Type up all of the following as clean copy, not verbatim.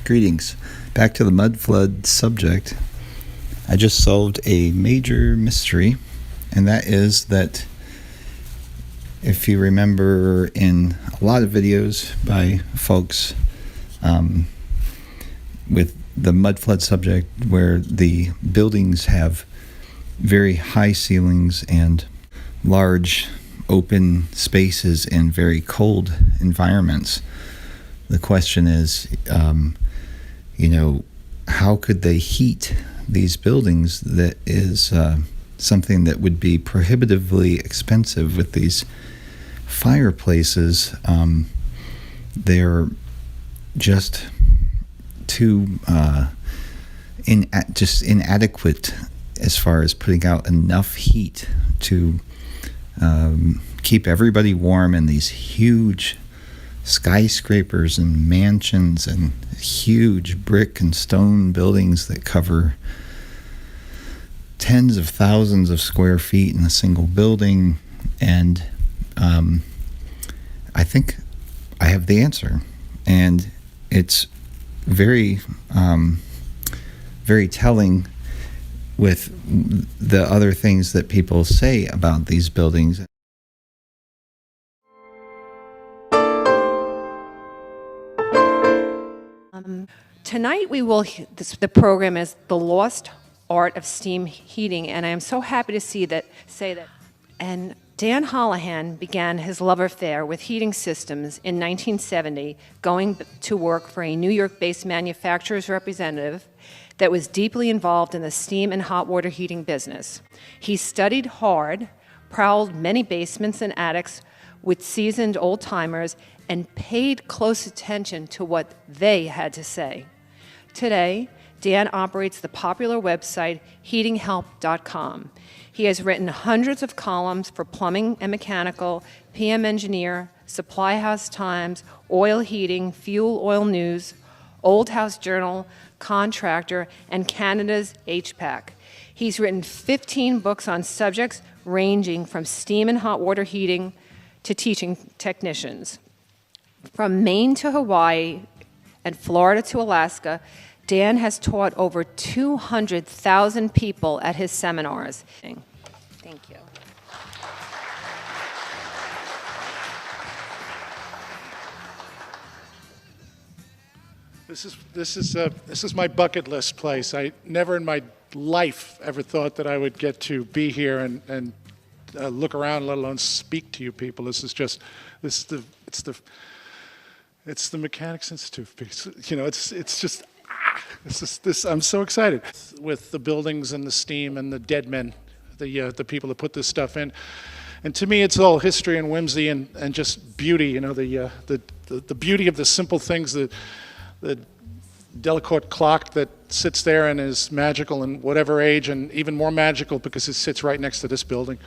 Greetings. Back to the mud flood subject. I just solved a major mystery, and that is that if you remember in a lot of videos by folks with the mud flood subject where the buildings have very high ceilings and large open spaces in very cold environments, the question is, how could they heat these buildings? That is something that would be prohibitively expensive with these fireplaces. They're just too inadequate as far as putting out enough heat to keep everybody warm in these huge skyscrapers and mansions and huge brick and stone buildings that cover tens of thousands of square feet in a single building. And I think I have the answer, and it's very very telling with the other things that people say about these buildings. Tonight the program is The Lost Art of Steam Heating, and I am so happy to say that. And Dan Holohan began his love affair with heating systems in 1970, going to work for a New York-based manufacturer's representative that was deeply involved in the steam and hot water heating business. He studied hard, prowled many basements and attics with seasoned old-timers, and paid close attention to what they had to say. Today, Dan operates the popular website heatinghelp.com. He has written hundreds of columns for Plumbing and Mechanical, PM Engineer, Supply House Times, Oil Heating, Fuel Oil News, Old House Journal, Contractor, and Canada's HPAC. He's written 15 books on subjects ranging from steam and hot water heating to teaching technicians. From Maine to Hawaii and Florida to Alaska, Dan has taught over 200,000 people at his seminars. Thank you. This is my bucket list place. I never in my life ever thought that I would get to be here and look around, let alone speak to you people. It's the Mechanics Institute piece. I'm so excited with the buildings and the steam and the dead men, the people that put this stuff in. And to me, it's all history and whimsy and just beauty. The beauty of the simple things, the Delacorte clock that sits there and is magical in whatever age, and even more magical because it sits right next to this building,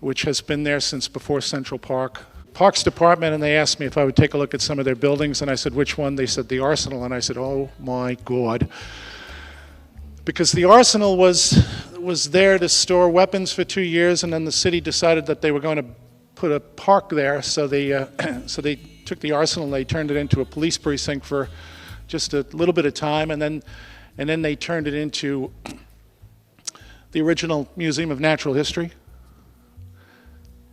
which has been there since before Central Park. Parks Department, and they asked me if I would take a look at some of their buildings, and I said, which one? They said, the Arsenal, and I said, oh my God. Because the Arsenal was there to store weapons for 2 years, and then the city decided that they were going to put a park there, so they took the Arsenal and they turned it into a police precinct for just a little bit of time, and then they turned it into the original Museum of Natural History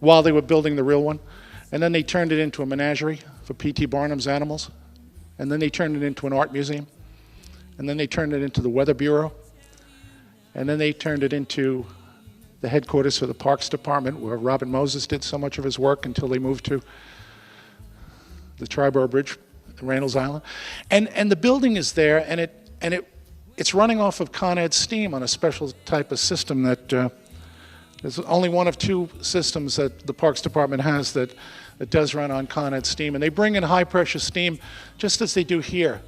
while they were building the real one. And then they turned it into a menagerie for P.T. Barnum's animals. And then they turned it into an art museum. And then they turned it into the Weather Bureau. And then they turned it into the headquarters for the Parks Department, where Robert Moses did so much of his work until they moved to the Triborough Bridge, Reynolds Island. And the building is there, and it's running off of Con Ed steam on a special type of system that there's only one of two systems that the Parks Department has that does run on Con Ed steam. And they bring in high pressure steam just as they do here,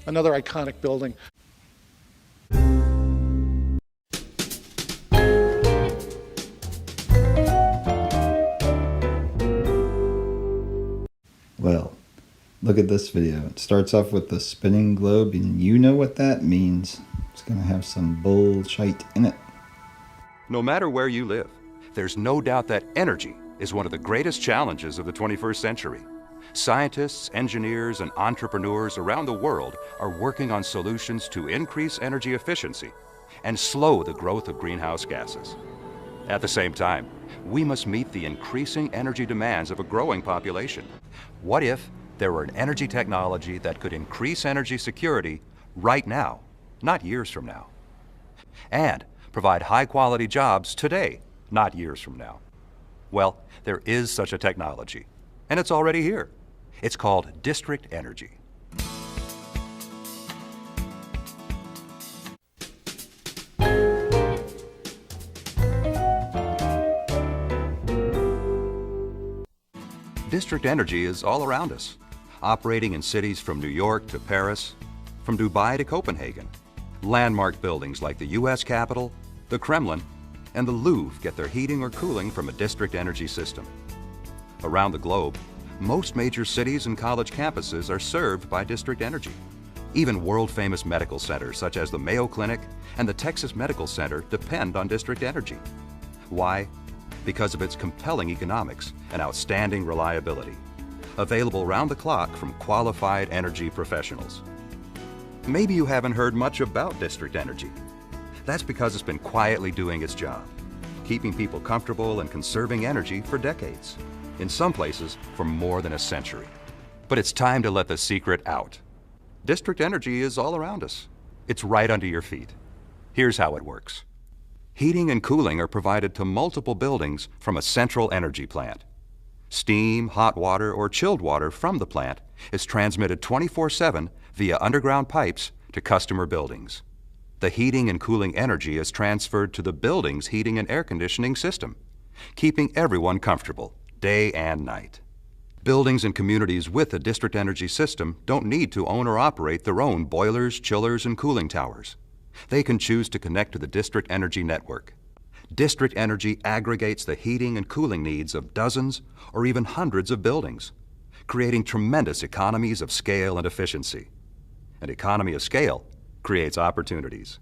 another iconic building. Well, look at this video. It starts off with the spinning globe, and you know what that means. It's going to have some bullshit in it. No matter where you live, there's no doubt that energy is one of the greatest challenges of the 21st century. Scientists, engineers, and entrepreneurs around the world are working on solutions to increase energy efficiency and slow the growth of greenhouse gases. At the same time, we must meet the increasing energy demands of a growing population. What if there were an energy technology that could increase energy security right now, not years from now, and provide high-quality jobs today, not years from now? Well, there is such a technology, and it's already here. It's called district energy. District energy is all around us, operating in cities from New York to Paris, from Dubai to Copenhagen. Landmark buildings like the U.S. Capitol, the Kremlin, and the Louvre get their heating or cooling from a district energy system. Around the globe, most major cities and college campuses are served by district energy. Even world-famous medical centers such as the Mayo Clinic and the Texas Medical Center depend on district energy. Why? Because of its compelling economics and outstanding reliability, available round the clock from qualified energy professionals. Maybe you haven't heard much about district energy. That's because it's been quietly doing its job, keeping people comfortable and conserving energy for decades, in some places for more than a century. But it's time to let the secret out. District energy is all around us. It's right under your feet. Here's how it works. Heating and cooling are provided to multiple buildings from a central energy plant. Steam, hot water, or chilled water from the plant is transmitted 24/7 via underground pipes to customer buildings. The heating and cooling energy is transferred to the building's heating and air conditioning system, keeping everyone comfortable day and night. Buildings and communities with a district energy system don't need to own or operate their own boilers, chillers, and cooling towers. They can choose to connect to the district energy network. District energy aggregates the heating and cooling needs of dozens or even hundreds of buildings, creating tremendous economies of scale and efficiency. An economy of scale creates opportunities.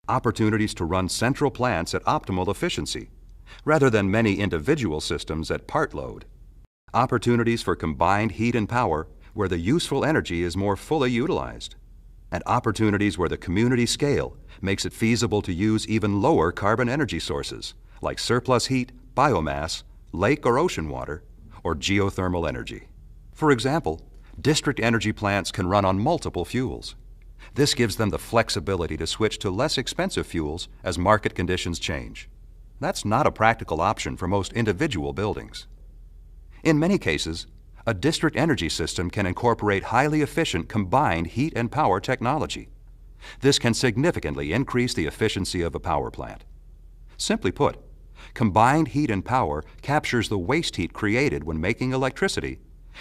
Opportunities to run central plants at optimal efficiency, rather than many individual systems at part load. Opportunities for combined heat and power where the useful energy is more fully utilized. And opportunities where the community scale makes it feasible to use even lower carbon energy sources, like surplus heat, biomass, lake or ocean water, or geothermal energy. For example, district energy plants can run on multiple fuels. This gives them the flexibility to switch to less expensive fuels as market conditions change. That's not a practical option for most individual buildings. In many cases, a district energy system can incorporate highly efficient combined heat and power technology. This can significantly increase the efficiency of a power plant. Simply put, combined heat and power captures the waste heat created when making electricity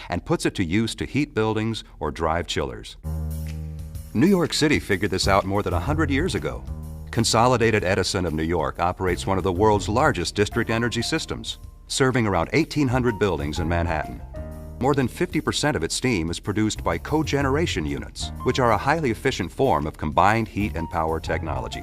and puts it to use to heat buildings or drive chillers. New York City figured this out more than 100 years ago. Consolidated Edison of New York operates one of the world's largest district energy systems, serving around 1,800 buildings in Manhattan. More than 50% of its steam is produced by cogeneration units, which are a highly efficient form of combined heat and power technology.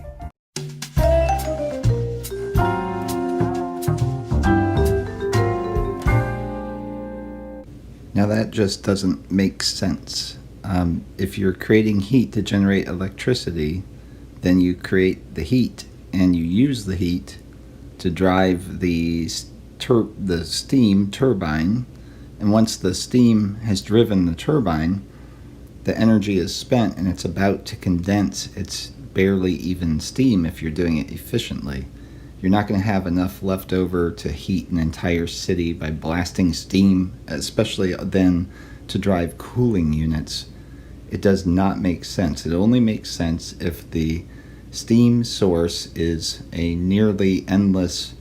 Now that just doesn't make sense. If you're creating heat to generate electricity, then you create the heat and you use the heat to drive the steam turbine. And once the steam has driven the turbine, the energy is spent and it's about to condense. It's barely even steam if you're doing it efficiently. You're not going to have enough left over to heat an entire city by blasting steam, especially then to drive cooling units. It does not make sense. It only makes sense if the steam source is a nearly endless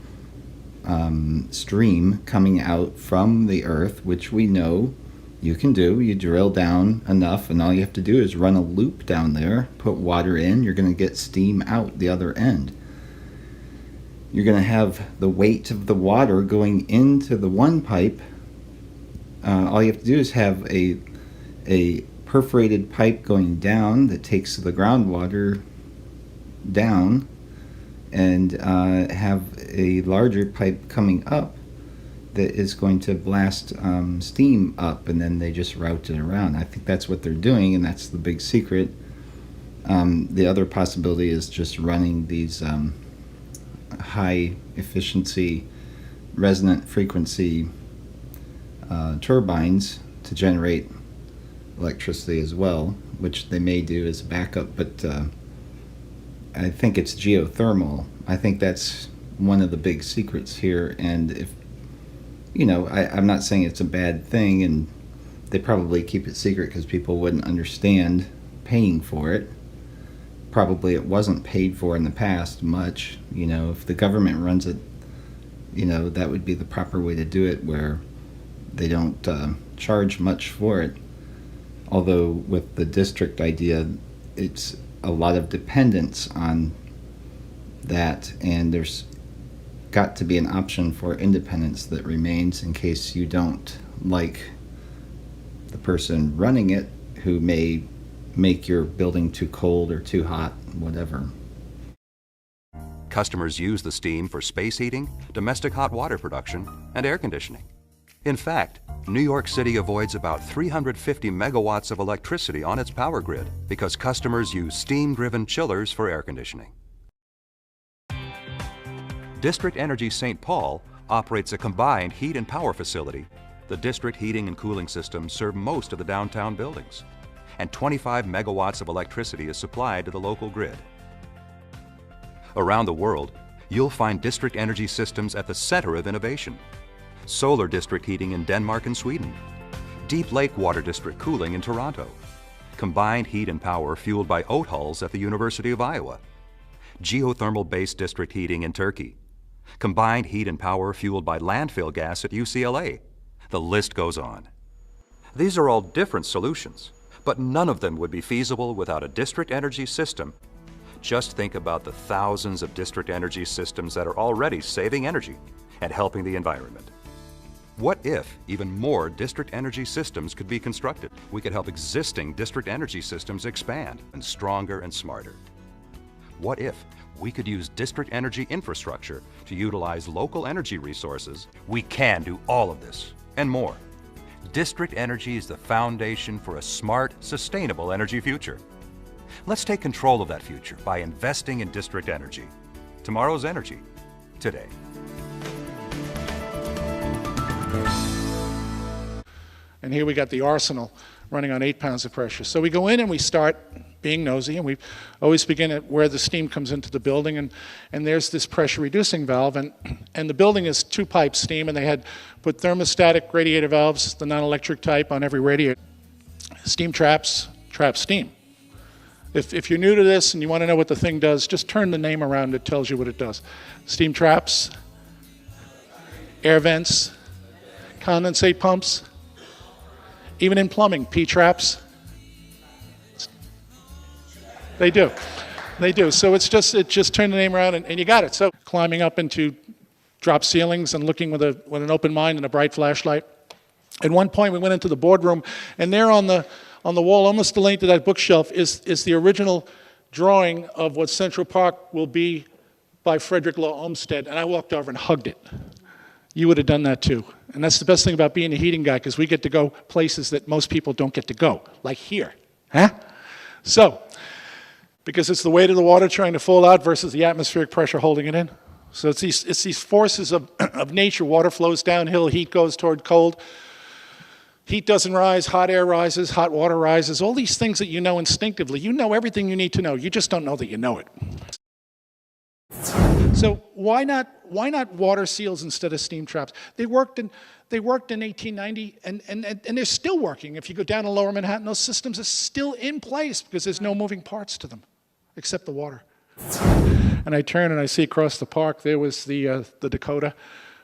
stream coming out from the earth, which we know you can do. You drill down enough and all you have to do is run a loop down there, put water in, you're going to get steam out the other end. You're going to have the weight of the water going into the one pipe. All you have to do is have a perforated pipe going down that takes the groundwater down, and have a larger pipe coming up that is going to blast steam up, and then they just route it around. I think that's what they're doing, and that's the big secret. The other possibility is just running these high efficiency resonant frequency turbines to generate electricity as well, which they may do as backup, but I think it's geothermal. I think that's one of the big secrets here, and if I'm not saying it's a bad thing, and they probably keep it secret because people wouldn't understand paying for it. Probably it wasn't paid for in the past much. If the government runs it, that would be the proper way to do it, where they don't charge much for it. Although with the district idea, it's a lot of dependence on that, and there's got to be an option for independence that remains in case you don't like the person running it, who may make your building too cold or too hot, whatever. Customers use the steam for space heating, domestic hot water production, and air conditioning. In fact, New York City avoids about 350 megawatts of electricity on its power grid because customers use steam-driven chillers for air conditioning. District Energy St. Paul operates a combined heat and power facility. The district heating and cooling systems serve most of the downtown buildings, and 25 megawatts of electricity is supplied to the local grid. Around the world, you'll find district energy systems at the center of innovation. Solar district heating in Denmark and Sweden, deep lake water district cooling in Toronto, combined heat and power fueled by oat hulls at the University of Iowa, geothermal-based district heating in Turkey, combined heat and power fueled by landfill gas at UCLA. The list goes on. These are all different solutions, but none of them would be feasible without a district energy system. Just think about the thousands of district energy systems that are already saving energy and helping the environment. What if even more district energy systems could be constructed? We could help existing district energy systems expand and stronger and smarter. What if we could use district energy infrastructure to utilize local energy resources? We can do all of this and more. District energy is the foundation for a smart, sustainable energy future. Let's take control of that future by investing in district energy. Tomorrow's energy, today. And here we got the arsenal running on 8 pounds of pressure. So we go in and we start being nosy, and we always begin at where the steam comes into the building, and there's this pressure reducing valve, and the building is 2-pipe steam, and they had put thermostatic radiator valves, the non-electric type, on every radiator. Steam traps trap steam. If you're new to this and you want to know what the thing does, just turn the name around, it tells you what it does. Steam traps, air vents, condensate pumps, even in plumbing, P-traps. They do. So it just turn the name around and you got it. So climbing up into drop ceilings and looking with an open mind and a bright flashlight. At one point we went into the boardroom, and there on the wall, almost the length of that bookshelf, is the original drawing of what Central Park will be by Frederick Law Olmsted, and I walked over and hugged it. You would have done that too. And that's the best thing about being a heating guy, because we get to go places that most people don't get to go, like here. So, because it's the weight of the water trying to fall out versus the atmospheric pressure holding it in. So it's these forces of nature. Water flows downhill, heat goes toward cold. Heat doesn't rise, hot air rises, hot water rises. All these things that you know instinctively. You know everything you need to know. You just don't know that you know it. So why not water seals instead of steam traps? They worked in 1890, and they're still working. If you go down to Lower Manhattan, those systems are still in place because there's no moving parts to them, except the water. And I turn and I see across the park there was the Dakota,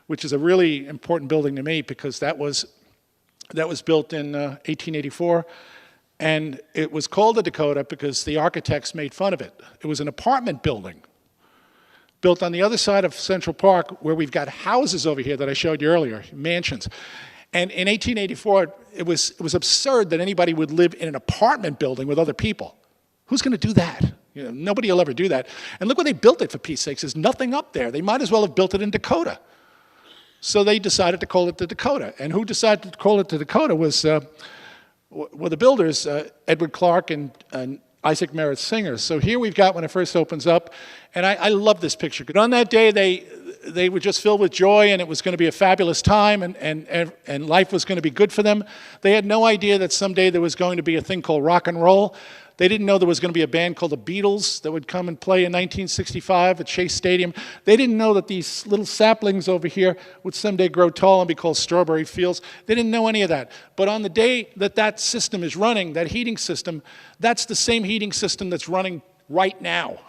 which is a really important building to me because that was built in 1884, and it was called the Dakota because the architects made fun of it. It was an apartment building built on the other side of Central Park, where we've got houses over here that I showed you earlier, mansions. And in 1884, it was absurd that anybody would live in an apartment building with other people. Who's going to do that? Nobody will ever do that. And look where they built it, for Pete's sakes. There's nothing up there. They might as well have built it in Dakota. So they decided to call it the Dakota. And who decided to call it the Dakota were the builders, Edward Clark and Isaac Merritt Singer. So here we've got when it first opens up, and I love this picture. Because on that day, they were just filled with joy, and it was going to be a fabulous time, and life was going to be good for them. They had no idea that someday there was going to be a thing called rock and roll. They didn't know there was going to be a band called the Beatles that would come and play in 1965 at Shea Stadium. They didn't know that these little saplings over here would someday grow tall and be called strawberry fields. They didn't know any of that. But on the day that that system is running, that heating system, that's the same heating system that's running right now.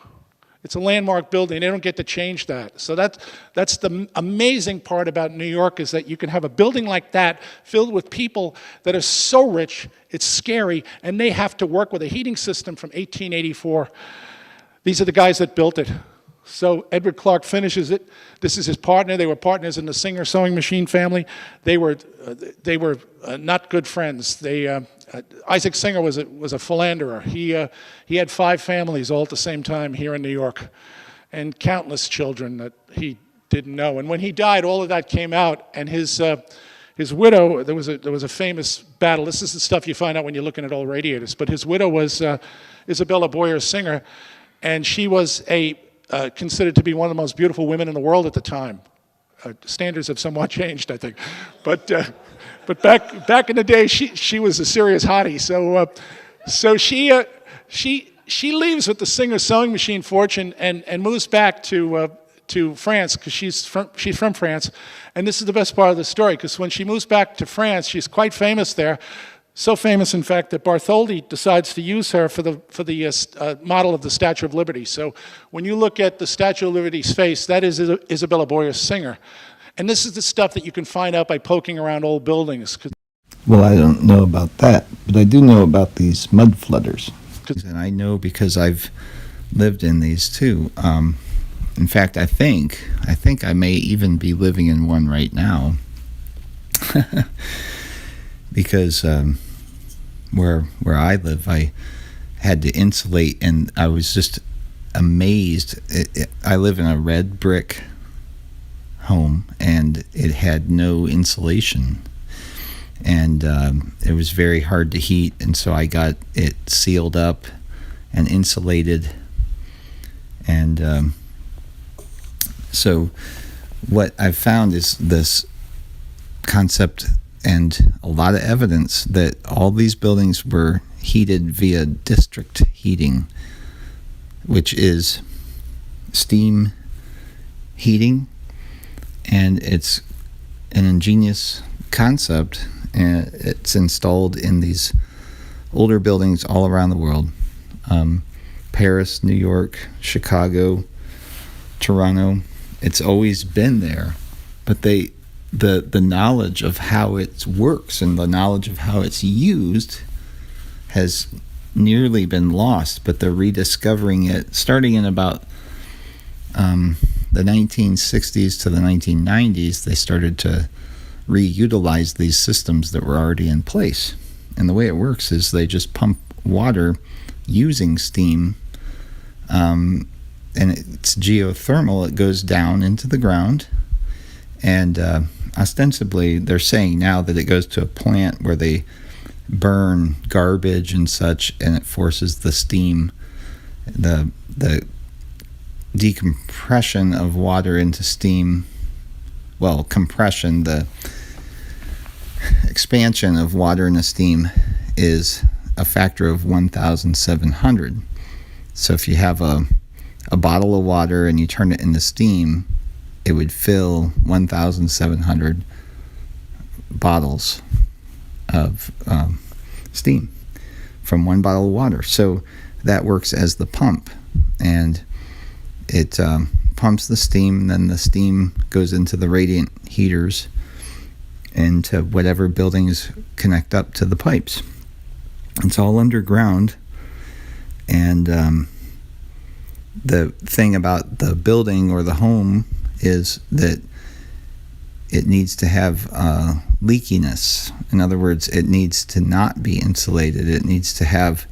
It's a landmark building. They don't get to change that. So that's the amazing part about New York, is that you can have a building like that filled with people that are so rich, it's scary, and they have to work with a heating system from 1884. These are the guys that built it. So Edward Clark finishes it. This is his partner. They were partners in the Singer sewing machine family. They were not good friends. Isaac Singer was a philanderer. He had 5 families all at the same time here in New York, and countless children that he didn't know. And when he died, all of that came out. And his widow, there was a famous battle. This is the stuff you find out when you're looking at old radiators. But his widow was Isabella Boyer Singer, and she was considered to be one of the most beautiful women in the world at the time. Standards have somewhat changed, I think, but back in the day, she was a serious hottie. So she leaves with the Singer sewing machine fortune and moves back to France, because she's from France. And this is the best part of the story, because when she moves back to France, she's quite famous there. So famous, in fact, that Bartholdi decides to use her for the model of the Statue of Liberty. So when you look at the Statue of Liberty's face, that is Isabella Boyer Singer. And this is the stuff that you can find out by poking around old buildings. Well, I don't know about that, but I do know about these mud flooders. And I know because I've lived in these too. In fact, I think I may even be living in one right now. Because where I live, I had to insulate, and I was just amazed. I live in a red brick home, and it had no insulation, and it was very hard to heat, and so I got it sealed up and insulated. And so what I've found is this concept and a lot of evidence that all these buildings were heated via district heating, which is steam heating, and it's an ingenious concept, and it's installed in these older buildings all around the world. Paris, New York, Chicago, Toronto. It's always been there, but the knowledge of how it works and the knowledge of how it's used has nearly been lost, but they're rediscovering it starting in about the 1960s to the 1990s. They started to reutilize these systems that were already in place. And the way it works is they just pump water using steam, and it's geothermal. It goes down into the ground, and ostensibly they're saying now that it goes to a plant where they burn garbage and such, and it forces the steam, the decompression of water into steam, well, compression, the expansion of water into steam is a factor of 1,700. So if you have a bottle of water and you turn it into steam, it would fill 1,700 bottles of steam from one bottle of water. So that works as the pump, and it pumps the steam, and then the steam goes into the radiant heaters into whatever buildings connect up to the pipes. It's all underground, and the thing about the building or the home is that it needs to have leakiness. In other words, it needs to not be insulated. It needs to have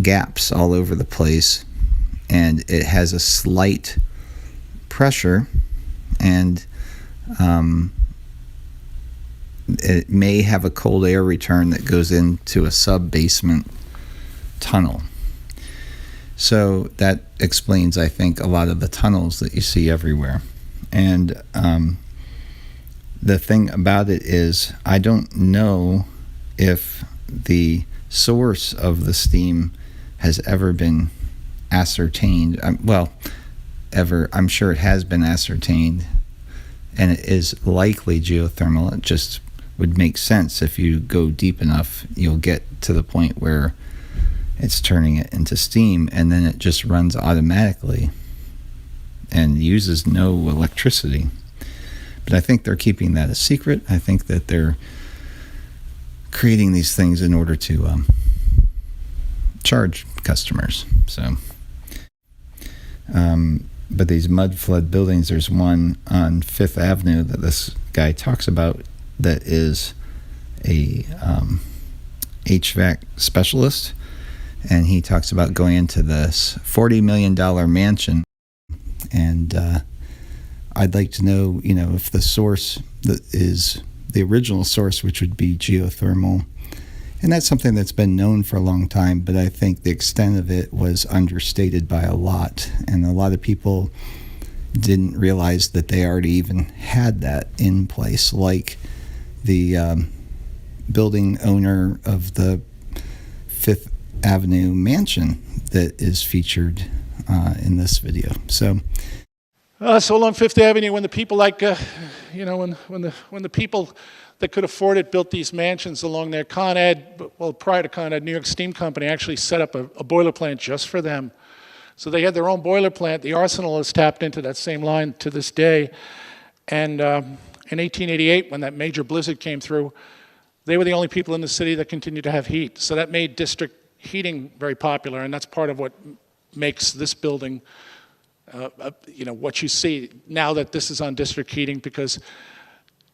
gaps all over the place, and it has a slight pressure, and It may have a cold air return that goes into a sub-basement tunnel. So that explains, I think, a lot of the tunnels that you see everywhere. And the thing about it is, I don't know if the source of the steam has ever been ascertained. I'm sure it has been ascertained, and it is likely geothermal. It just would make sense. If you go deep enough, you'll get to the point where it's turning it into steam, and then it just runs automatically and uses no electricity. But I think they're keeping that a secret. I think that they're creating these things in order to charge customers. But these mud flood buildings, there's one on Fifth Avenue that this guy talks about that is a HVAC specialist, and he talks about going into this $40 million mansion, and I'd like to know, if the source that is the original source, which would be geothermal, and that's something that's been known for a long time, but I think the extent of it was understated by a lot, and a lot of people didn't realize that they already even had that in place, like the building owner of the Fifth Avenue mansion that is featured in this video. So along Fifth Avenue, when the people when the people that could afford it built these mansions along there, Con Ed, prior to Con Ed, New York Steam Company actually set up a boiler plant just for them. So they had their own boiler plant. The Arsenal is tapped into that same line to this day. And in 1888, when that major blizzard came through, they were the only people in the city that continued to have heat. So that made district heating very popular, and that's part of what makes this building, what you see now that this is on district heating, because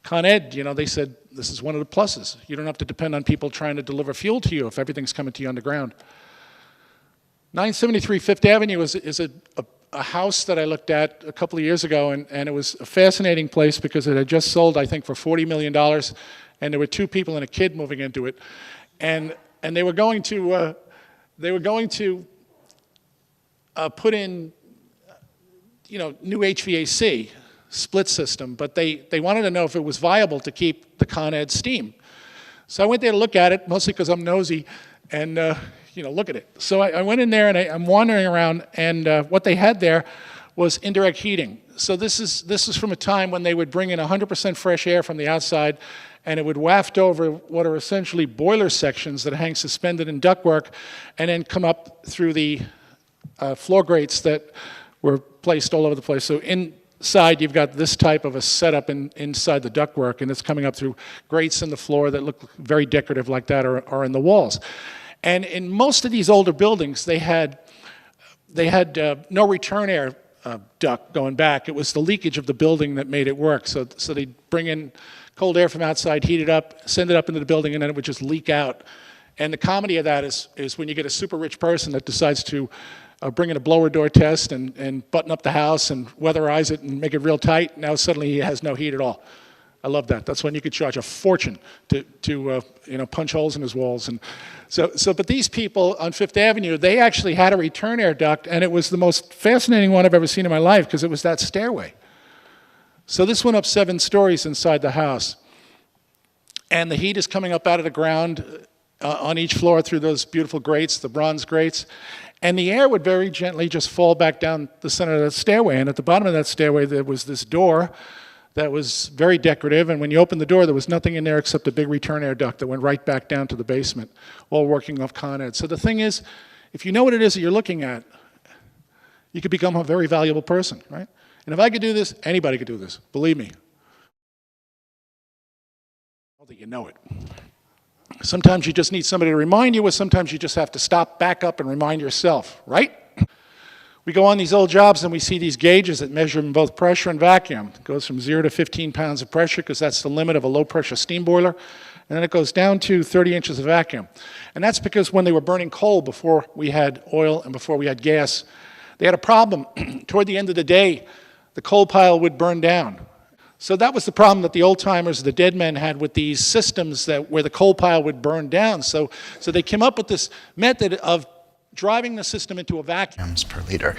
Con Ed, they said this is one of the pluses. You don't have to depend on people trying to deliver fuel to you if everything's coming to you underground. 973 Fifth Avenue is a house that I looked at a couple of years ago, and it was a fascinating place because it had just sold, I think, for $40 million, and there were two people and a kid moving into it, and they were going to put in new HVAC split system, but they wanted to know if it was viable to keep the Con Ed steam. So I went there to look at it, mostly because I'm nosy, and look at it. So I went in there and I'm wandering around, and what they had there was indirect heating. So this is from a time when they would bring in 100% fresh air from the outside, and it would waft over what are essentially boiler sections that hang suspended in ductwork, and then come up through the floor grates that were placed all over the place. So inside, you've got this type of a setup inside the ductwork, and it's coming up through grates in the floor that look very decorative like that, or in the walls. And in most of these older buildings, they had no return air duct going back. It was the leakage of the building that made it work. So they'd bring in cold air from outside, heat it up, send it up into the building, and then it would just leak out. And the comedy of that is when you get a super rich person that decides to bring in a blower door test and button up the house and weatherize it and make it real tight. Now suddenly he has no heat at all. I love that. That's when you could charge a fortune to punch holes in his walls. And but these people on Fifth Avenue, they actually had a return air duct, and it was the most fascinating one I've ever seen in my life because it was that stairway. So this went up 7 stories inside the house, and the heat is coming up out of the ground on each floor through those beautiful grates, the bronze grates, and the air would very gently just fall back down the center of that stairway. And at the bottom of that stairway, there was this door that was very decorative, and when you opened the door, there was nothing in there except a big return air duct that went right back down to the basement, all working off Con Ed. So the thing is, if you know what it is that you're looking at, you could become a very valuable person, right? And if I could do this, anybody could do this, believe me. Well, that you know it. Sometimes you just need somebody to remind you, or sometimes you just have to stop, back up, and remind yourself, right? We go on these old jobs and we see these gauges that measure in both pressure and vacuum. It goes from 0 to 15 pounds of pressure because that's the limit of a low-pressure steam boiler. And then it goes down to 30 inches of vacuum. And that's because when they were burning coal before we had oil and before we had gas, they had a problem. Toward the end of the day, the coal pile would burn down. So that was the problem that the old timers, the dead men, had with these systems where the coal pile would burn down. So they came up with this method of driving the system into a vacuum. Grams per liter.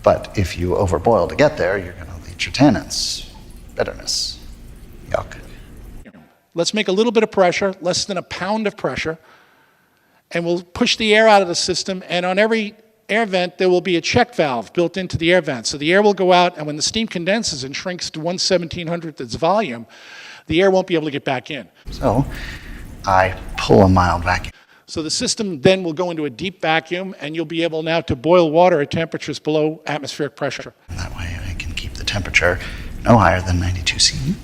But if you overboil to get there, you're going to leach your tannins, bitterness, yuck. Let's make a little bit of pressure, less than a pound of pressure, and we'll push the air out of the system, and on every air vent there will be a check valve built into the air vent. So the air will go out, and when the steam condenses and shrinks to 1/1700th its volume, the air won't be able to get back in. So I pull a mild vacuum. So the system then will go into a deep vacuum, and you'll be able now to boil water at temperatures below atmospheric pressure. That way I can keep the temperature no higher than 92 C.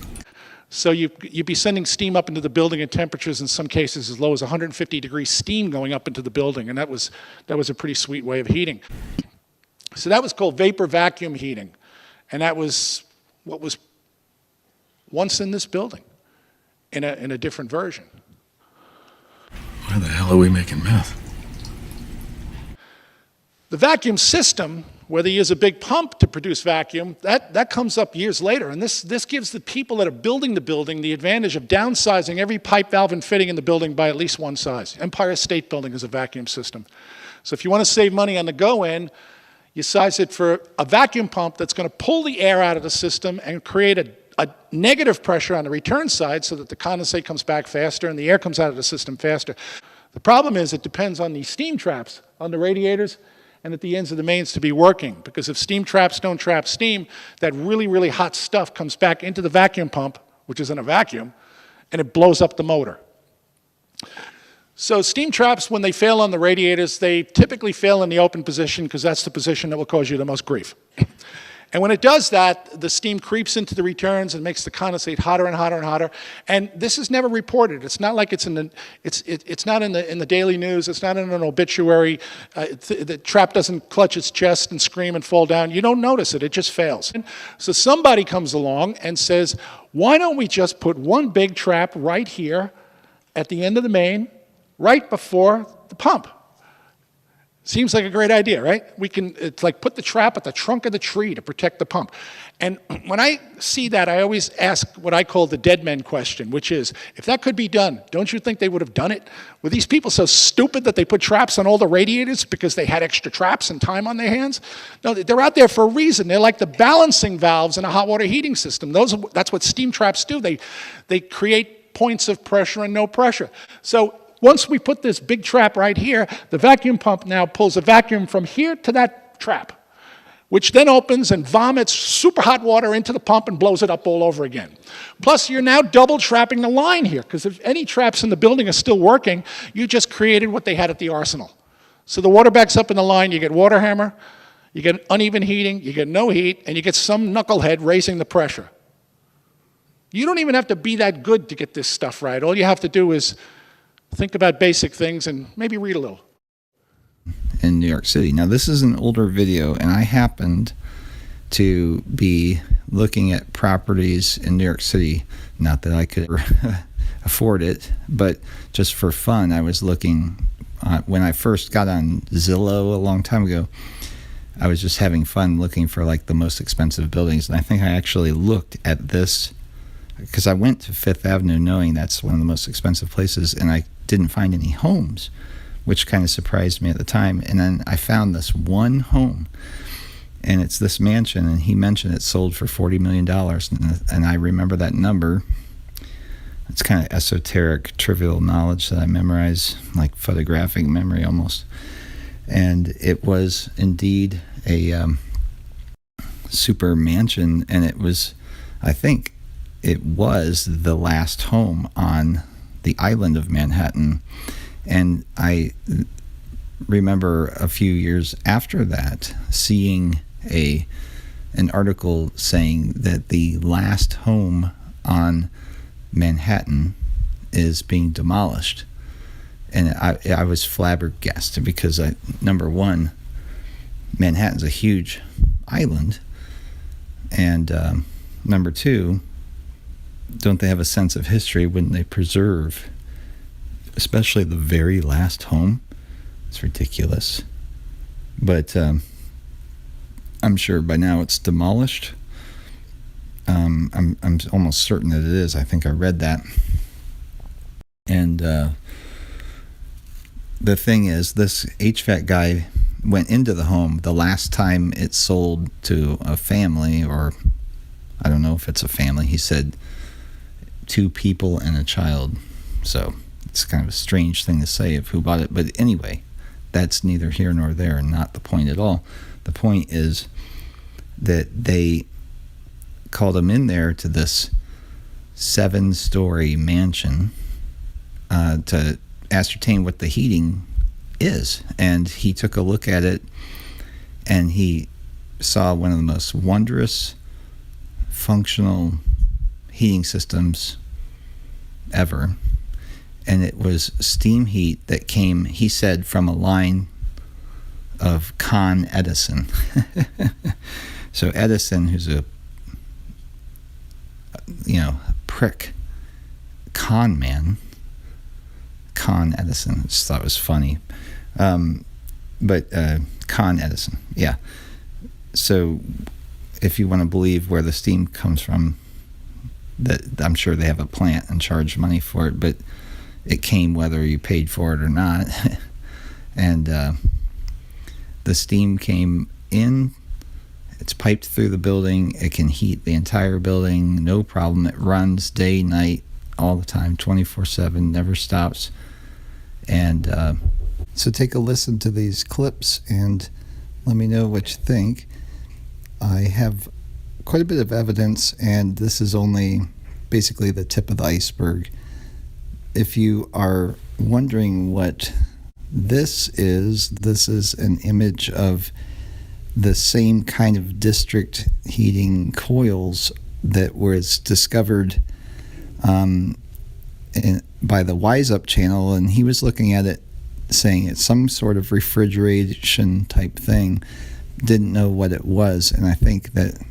So you'd be sending steam up into the building at temperatures in some cases as low as 150 degrees steam going up into the building, and that was a pretty sweet way of heating. So that was called vapor vacuum heating, and that was what was once in this building in a different version. Why the hell are we making meth? The vacuum system, whether you use a big pump to produce vacuum, that comes up years later. And this gives the people that are building the building the advantage of downsizing every pipe, valve, and fitting in the building by at least one size. Empire State Building is a vacuum system. So if you want to save money on the go-in, you size it for a vacuum pump that's going to pull the air out of the system and create a negative pressure on the return side so that the condensate comes back faster and the air comes out of the system faster. The problem is it depends on these steam traps on the radiators and at the ends of the mains to be working, because if steam traps don't trap steam, that really, really hot stuff comes back into the vacuum pump, which is in a vacuum, and it blows up the motor. So steam traps, when they fail on the radiators, they typically fail in the open position because that's the position that will cause you the most grief. And when it does that, the steam creeps into the returns and makes the condensate hotter and hotter and hotter. And this is never reported. It's not like it's not in the daily news. It's not in an obituary. The trap doesn't clutch its chest and scream and fall down. You don't notice it. It just fails. So somebody comes along and says, why don't we just put one big trap right here at the end of the main, right before the pump? Seems like a great idea, right? It's like put the trap at the trunk of the tree to protect the pump. And when I see that, I always ask what I call the dead men question, which is, if that could be done, don't you think they would have done it? Were these people so stupid that they put traps on all the radiators because they had extra traps and time on their hands? No, they're out there for a reason. They're like the balancing valves in a hot water heating system. That's what steam traps do. They create points of pressure and no pressure. So once we put this big trap right here, the vacuum pump now pulls a vacuum from here to that trap, which then opens and vomits super hot water into the pump and blows it up all over again. Plus, you're now double trapping the line here, because if any traps in the building are still working, you just created what they had at the arsenal. So the water backs up in the line, you get water hammer, you get uneven heating, you get no heat, and you get some knucklehead raising the pressure. You don't even have to be that good to get this stuff right. All you have to do is think about basic things and maybe read a little. In New York City. Now, this is an older video, and I happened to be looking at properties in New York City. Not that I could afford it, but just for fun, I was looking. When I first got on Zillow a long time ago, I was just having fun looking for like the most expensive buildings. And I think I actually looked at this because I went to Fifth Avenue knowing that's one of the most expensive places, and I didn't find any homes, which kind of surprised me at the time. And then I found this one home, and it's this mansion, and he mentioned it sold for $40 million. And I remember that number. It's kind of esoteric, trivial knowledge that I memorize, like photographic memory almost. And it was indeed a super mansion, and it was, I think, it was the last home on the island of Manhattan. And I remember a few years after that seeing an article saying that the last home on Manhattan is being demolished. And I was flabbergasted because, number one, Manhattan's a huge island. And number two, don't they have a sense of history? Wouldn't they preserve, especially the very last home? It's ridiculous. But I'm sure by now it's demolished. I'm almost certain that it is. I think I read that. And the thing is, this HVAC guy went into the home the last time it sold to a family, or I don't know if it's a family. He said 2 people and a child. So it's kind of a strange thing to say of who bought it. But anyway, that's neither here nor there, and not the point at all. The point is that they called him in there to this 7-story mansion to ascertain what the heating is. And he took a look at it, and he saw one of the most wondrous functional heating systems ever. And it was steam heat that came, he said, from a line of Con Edison. So Edison, who's a prick con man, Con Edison, I just thought it was funny. But Con Edison, yeah. So if you want to believe where the steam comes from, that I'm sure they have a plant and charge money for it, but it came whether you paid for it or not. And the steam came in, it's piped through the building, it can heat the entire building, no problem. It runs day, night, all the time, 24/7, never stops. And so take a listen to these clips and let me know what you think. I have quite a bit of evidence, and this is only basically the tip of the iceberg. If you are wondering what this is an image of the same kind of district heating coils that was discovered by the Wise Up channel, and he was looking at it saying it's some sort of refrigeration type thing. Didn't know what it was, and I think that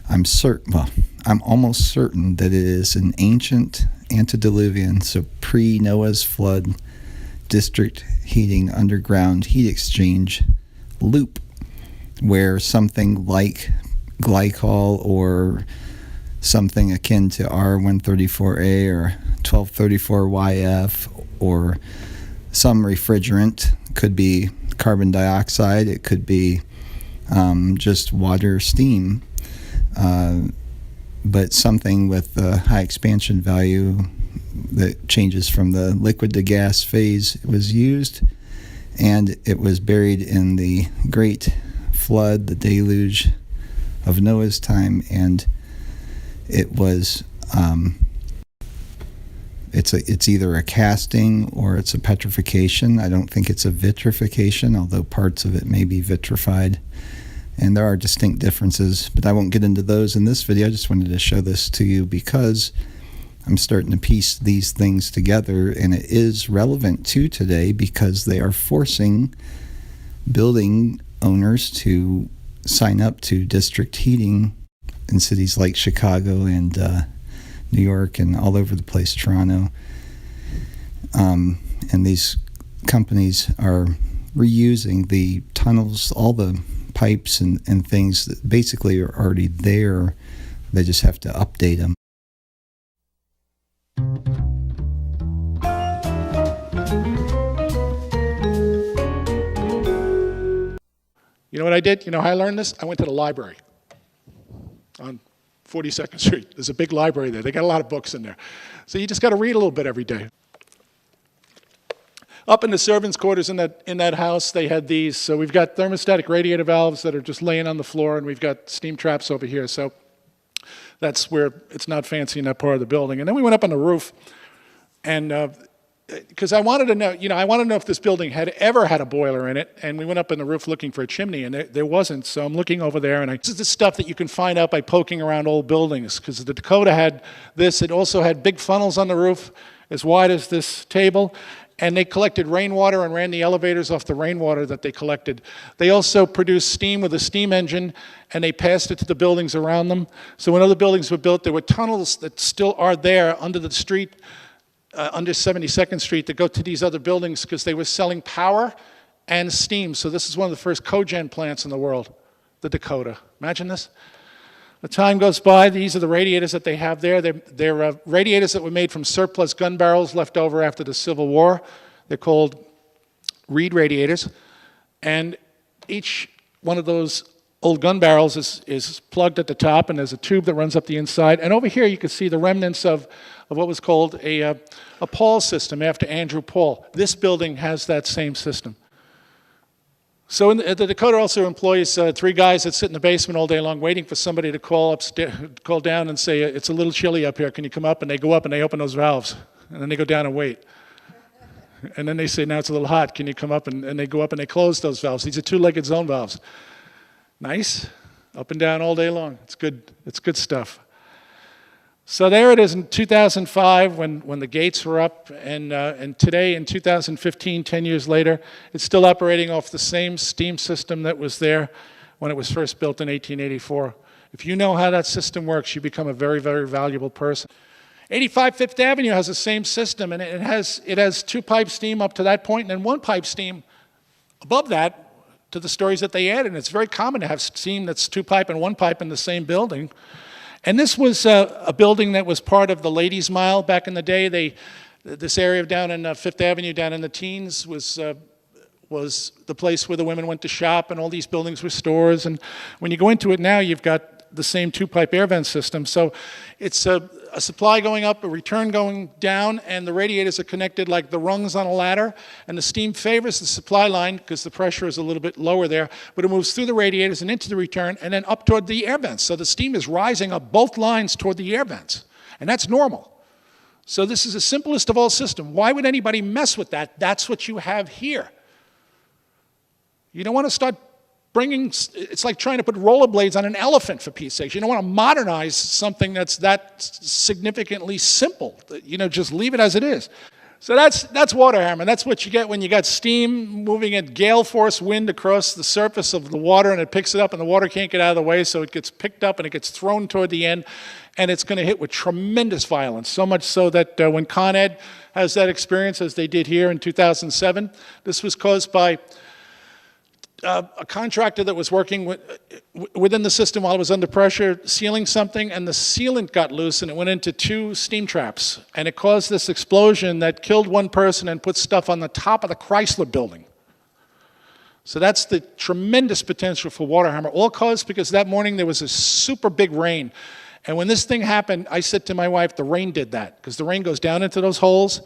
I'm almost certain that it is an ancient antediluvian, so pre-Noah's flood, district heating underground heat exchange loop, where something like glycol or something akin to R134A or 1234YF or some refrigerant, could be carbon dioxide, it could be just water, steam, but something with a high expansion value that changes from the liquid to gas phase was used, and it was buried in the great flood, the deluge of Noah's time, and it was it's either a casting or it's a petrification. I don't think it's a vitrification, although parts of it may be vitrified. And there are distinct differences, but I won't get into those in this video. I just wanted to show this to you because I'm starting to piece these things together, and it is relevant to today because they are forcing building owners to sign up to district heating in cities like Chicago and New York and all over the place, Toronto. And these companies are reusing the tunnels, all the pipes and things that basically are already there. They just have to update them. You know what I did? You know how I learned this? I went to the library on 42nd Street. There's a big library there. They got a lot of books in there. So you just got to read a little bit every day. Up in the servants' quarters in that house, they had these. So we've got thermostatic radiator valves that are just laying on the floor, and we've got steam traps over here. So that's where it's not fancy in that part of the building. And then we went up on the roof, and because I wanted to know, I wanted to know if this building had ever had a boiler in it. And we went up on the roof looking for a chimney, and there wasn't. So I'm looking over there, and this is the stuff that you can find out by poking around old buildings. Because the Dakota had this. It also had big funnels on the roof, as wide as this table. And they collected rainwater and ran the elevators off the rainwater that they collected. They also produced steam with a steam engine, and they passed it to the buildings around them. So when other buildings were built, there were tunnels that still are there under the street, under 72nd Street, that go to these other buildings because they were selling power and steam. So this is one of the first cogen plants in the world, the Dakota. Imagine this. The time goes by. These are the radiators that they have there. They're radiators that were made from surplus gun barrels left over after the Civil War. They're called Reed radiators. And each one of those old gun barrels is plugged at the top, and there's a tube that runs up the inside. And over here you can see the remnants of what was called a Paul system after Andrew Paul. This building has that same system. So the Dakota also employs 3 guys that sit in the basement all day long waiting for somebody to call down and say, it's a little chilly up here, can you come up? And they go up and they open those valves. And then they go down and wait. And then they say, now it's a little hot, can you come up? And they go up and they close those valves. These are 2-legged zone valves. Nice. Up and down all day long. It's good stuff. So there it is in 2005 when the gates were up, and today in 2015, 10 years later, it's still operating off the same steam system that was there when it was first built in 1884. If you know how that system works, you become a very, very valuable person. 85 Fifth Avenue has the same system, and it has 2-pipe steam up to that point, and then 1-pipe steam above that to the stories that they added. And it's very common to have steam that's 2-pipe and 1-pipe in the same building. And this was a building that was part of the Ladies' Mile back in the day. This area down in Fifth Avenue, down in the teens, was the place where the women went to shop, and all these buildings were stores. And when you go into it now, you've got the same 2-pipe air vent system. So it's a supply going up, a return going down, and the radiators are connected like the rungs on a ladder, and the steam favors the supply line because the pressure is a little bit lower there, but it moves through the radiators and into the return and then up toward the air vents. So the steam is rising up both lines toward the air vents, and that's normal. So this is the simplest of all systems. Why would anybody mess with that? That's what you have here. You don't want to start it's like trying to put rollerblades on an elephant, for Pete's sake. You don't want to modernize something that's that significantly simple. Just leave it as it is. So that's water hammer. That's what you get when you got steam moving at gale force wind across the surface of the water, and it picks it up, and the water can't get out of the way, so it gets picked up and it gets thrown toward the end, and it's going to hit with tremendous violence. So much so that when Con Ed has that experience, as they did here in 2007, this was caused by a contractor that was working within the system while it was under pressure, sealing something, and the sealant got loose and it went into 2 steam traps. And it caused this explosion that killed 1 person and put stuff on the top of the Chrysler building. So that's the tremendous potential for water hammer, all caused because that morning there was a super big rain. And when this thing happened, I said to my wife, the rain did that, because the rain goes down into those holes,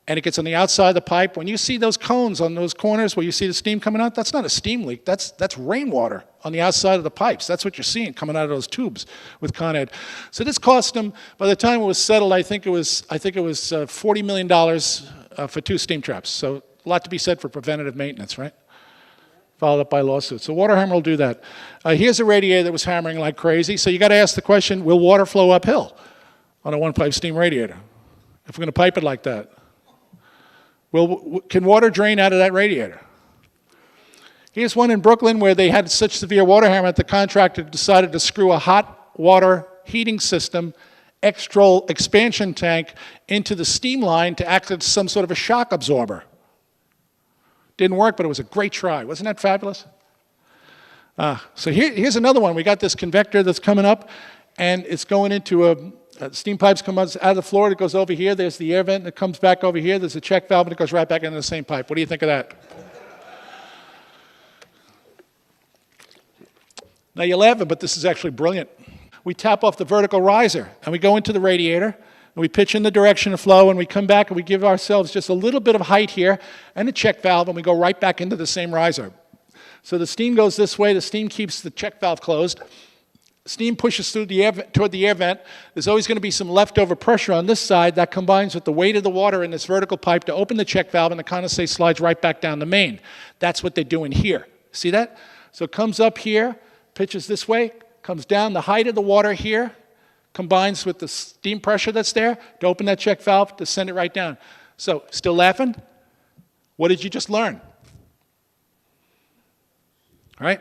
and it gets on the outside of the pipe. When you see those cones on those corners where you see the steam coming out, that's not a steam leak. That's rainwater on the outside of the pipes. That's what you're seeing coming out of those tubes with Con Ed. So this cost them, by the time it was settled, I think it was $40 million for 2 steam traps. So a lot to be said for preventative maintenance, right? Followed up by lawsuits. So water hammer will do that. Here's a radiator that was hammering like crazy. So you got to ask the question, will water flow uphill on a 1-pipe steam radiator if we're going to pipe it like that? Can water drain out of that radiator? Here's one in Brooklyn where they had such severe water hammer that the contractor decided to screw a hot water heating system, expansion tank into the steam line to act as some sort of a shock absorber. Didn't work, but it was a great try. Wasn't that fabulous? So here's another one. We got this convector that's coming up, and it's going into steam pipes come out of the floor, it goes over here, there's the air vent, and it comes back over here, there's a check valve, and it goes right back into the same pipe. What do you think of that? Now you're laughing, but this is actually brilliant. We tap off the vertical riser, and we go into the radiator, and we pitch in the direction of flow, and we come back, and we give ourselves just a little bit of height here, and a check valve, and we go right back into the same riser. So the steam goes this way, the steam keeps the check valve closed, steam pushes through toward the air vent. There's always going to be some leftover pressure on this side that combines with the weight of the water in this vertical pipe to open the check valve, and the condensate slides right back down the main. That's what they're doing here. See that? So it comes up here, pitches this way, comes down. The height of the water here combines with the steam pressure that's there to open that check valve to send it right down. So, still laughing? What did you just learn? All right?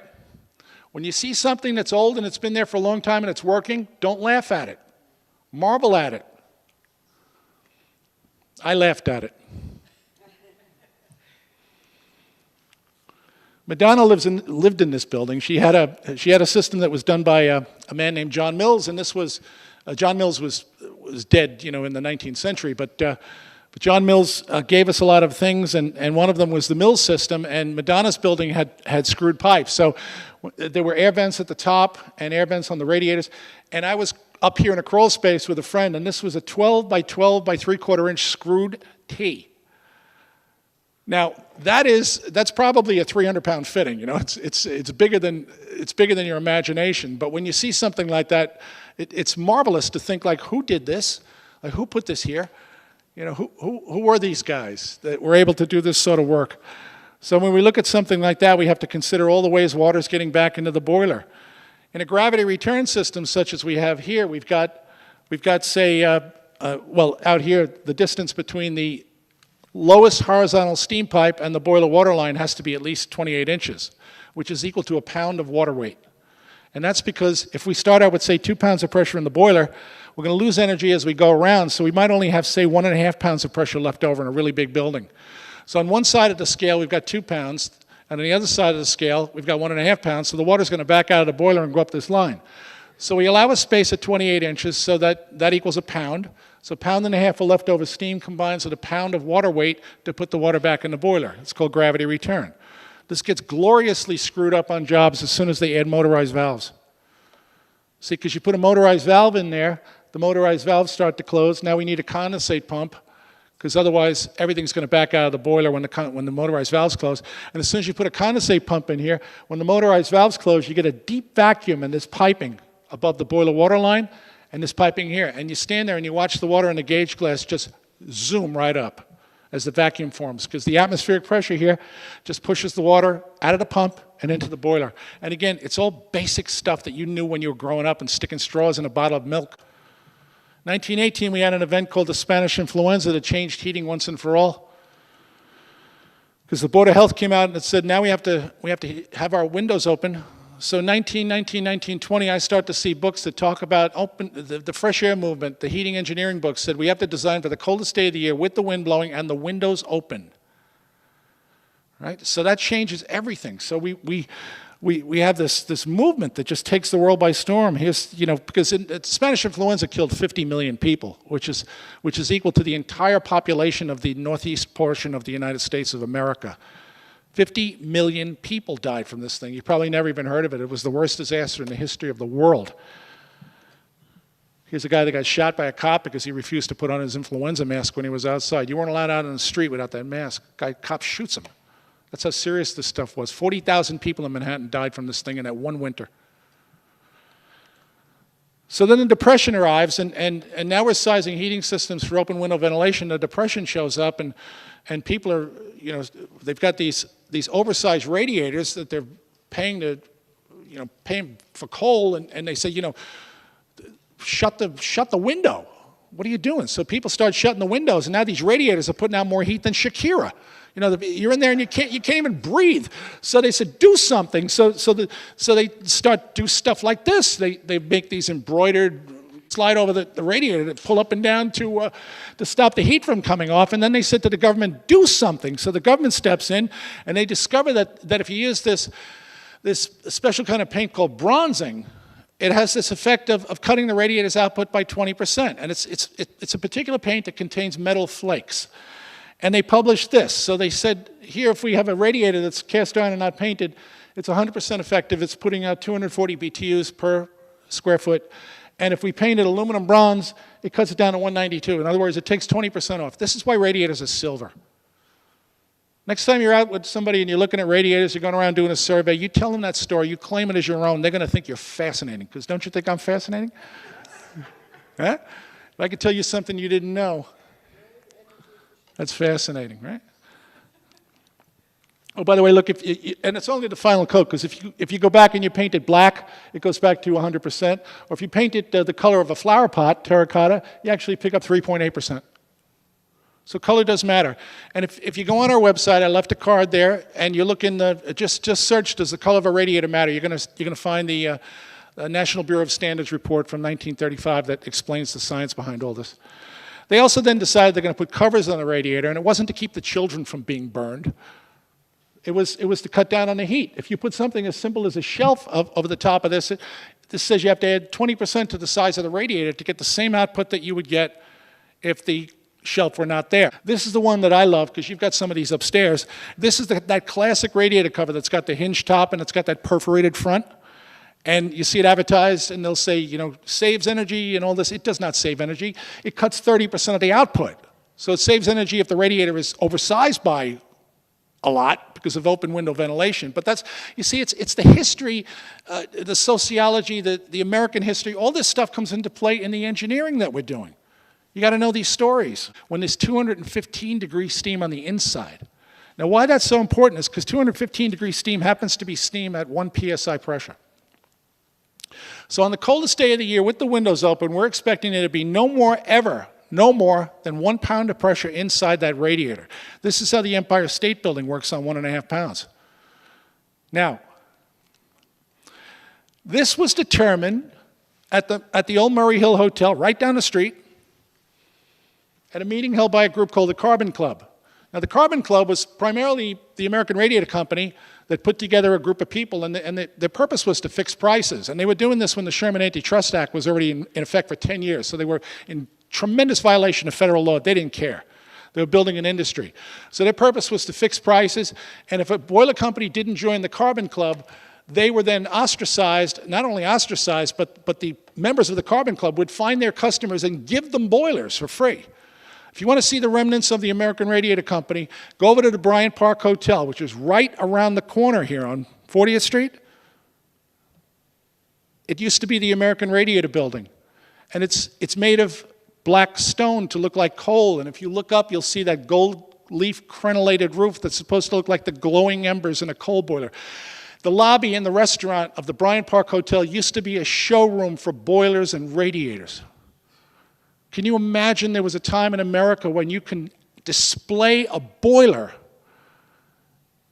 When you see something that's old and it's been there for a long time and it's working, don't laugh at it. Marvel at it. I laughed at it. Madonna lived in this building. She had a system that was done by a man named John Mills, and this was John Mills was dead, in the 19th century, but John Mills gave us a lot of things, and one of them was the Mills system, and Madonna's building had screwed pipes. So there were air vents at the top and air vents on the radiators, and I was up here in a crawl space with a friend, and this was a 12 by 12 by 3/4 inch screwed T. Now that's probably a 300-pound fitting. It's bigger than your imagination. But when you see something like that, it's marvelous to think, like, who did this? Like, who put this here? Who were these guys that were able to do this sort of work? So when we look at something like that, we have to consider all the ways water's getting back into the boiler. In a gravity return system such as we have here, we've got say, out here, the distance between the lowest horizontal steam pipe and the boiler water line has to be at least 28 inches, which is equal to a pound of water weight. And that's because if we start out with, say, 2 pounds of pressure in the boiler, we're going to lose energy as we go around, so we might only have, say, 1.5 pounds of pressure left over in a really big building. So on one side of the scale, we've got 2 pounds, and on the other side of the scale, we've got 1.5 pounds, so the water's going to back out of the boiler and go up this line. So we allow a space at 28 inches, so that equals a pound. So 1.5 pounds of leftover steam combines with a pound of water weight to put the water back in the boiler. It's called gravity return. This gets gloriously screwed up on jobs as soon as they add motorized valves. See, because you put a motorized valve in there, the motorized valves start to close. Now we need a condensate pump, because otherwise everything's going to back out of the boiler when the motorized valves close. And as soon as you put a condensate pump in here, when the motorized valves close, you get a deep vacuum in this piping above the boiler water line and this piping here. And you stand there and you watch the water in the gauge glass just zoom right up as the vacuum forms, because the atmospheric pressure here just pushes the water out of the pump and into the boiler. And again, it's all basic stuff that you knew when you were growing up and sticking straws in a bottle of milk. 1918, we had an event called the Spanish influenza that changed heating once and for all. Because the Board of Health came out and it said, now we have to have our windows open. So 1919, 1920, I start to see books that talk about the fresh air movement. The heating engineering books said we have to design for the coldest day of the year with the wind blowing and the windows open. Right? So that changes everything. So we have this movement that just takes the world by storm. Here's, because Spanish influenza killed 50 million people, which is equal to the entire population of the northeast portion of the United States of America. 50 million people died from this thing. You probably never even heard of it. It was the worst disaster in the history of the world. Here's a guy that got shot by a cop because he refused to put on his influenza mask when he was outside. You weren't allowed out on the street without that mask. Cop shoots him. That's how serious this stuff was. 40,000 people in Manhattan died from this thing in that one winter. So then the Depression arrives, and now we're sizing heating systems for open window ventilation. The Depression shows up, and people are, they've got these oversized radiators that they're paying for coal, and they say, shut the window. What are you doing? So people start shutting the windows, and now these radiators are putting out more heat than Shakira. You're in there and you can't even breathe. So they said, do something. So they start do stuff like this. They make these embroidered slide over the radiator to pull up and down to stop the heat from coming off. And then they said to the government, do something. So the government steps in, and they discover that if you use this special kind of paint called bronzing, it has this effect of cutting the radiator's output by 20%. And it's a particular paint that contains metal flakes. And they published this. So they said, here, if we have a radiator that's cast iron and not painted, it's 100% effective. It's putting out 240 BTUs per square foot. And if we painted aluminum bronze, it cuts it down to 192. In other words, it takes 20% off. This is why radiators are silver. Next time you're out with somebody and you're looking at radiators, you're going around doing a survey, you tell them that story, you claim it as your own, they're going to think you're fascinating. Because don't you think I'm fascinating? Huh? If I could tell you something you didn't know. That's fascinating, right? Oh, by the way, look, and it's only the final coat, because if you go back and you paint it black, it goes back to 100%. Or if you paint it the color of a flower pot, terracotta, you actually pick up 3.8%. So color does matter. And if you go on our website, I left a card there, and you look in just search, does the color of a radiator matter? You're gonna find the National Bureau of Standards report from 1935 that explains the science behind all this. They also then decided they're going to put covers on the radiator, and it wasn't to keep the children from being burned. It was to cut down on the heat. If you put something as simple as a shelf over the top of this, this says you have to add 20% to the size of the radiator to get the same output that you would get if the shelf were not there. This is the one that I love because you've got some of these upstairs. This is that classic radiator cover that's got the hinged top and it's got that perforated front. And you see it advertised and they'll say, you know, saves energy and all this. It does not save energy. It cuts 30% of the output. So it saves energy if the radiator is oversized by a lot because of open window ventilation. But that's, you see, it's the history, the sociology, the American history. All this stuff comes into play in the engineering that we're doing. You got to know these stories when there's 215-degree steam on the inside. Now, why that's so important is because 215-degree steam happens to be steam at 1 psi pressure. So on the coldest day of the year with the windows open, we're expecting there to be no more than 1 pound of pressure inside that radiator. This is how the Empire State Building works on 1.5 pounds. Now, this was determined at the old Murray Hill Hotel right down the street at a meeting held by a group called the Carbon Club. Now, the Carbon Club was primarily the American Radiator Company that put together a group of people, and their purpose was to fix prices. And they were doing this when the Sherman Antitrust Act was already in effect for 10 years. So they were in tremendous violation of federal law. They didn't care. They were building an industry. So their purpose was to fix prices, and if a boiler company didn't join the Carbon Club, they were then ostracized, not only ostracized, but the members of the Carbon Club would find their customers and give them boilers for free. If you want to see the remnants of the American Radiator Company, go over to the Bryant Park Hotel, which is right around the corner here on 40th Street. It used to be the American Radiator Building, and it's made of black stone to look like coal, and if you look up, you'll see that gold leaf crenellated roof that's supposed to look like the glowing embers in a coal boiler. The lobby in the restaurant of the Bryant Park Hotel used to be a showroom for boilers and radiators. Can you imagine there was a time in America when you can display a boiler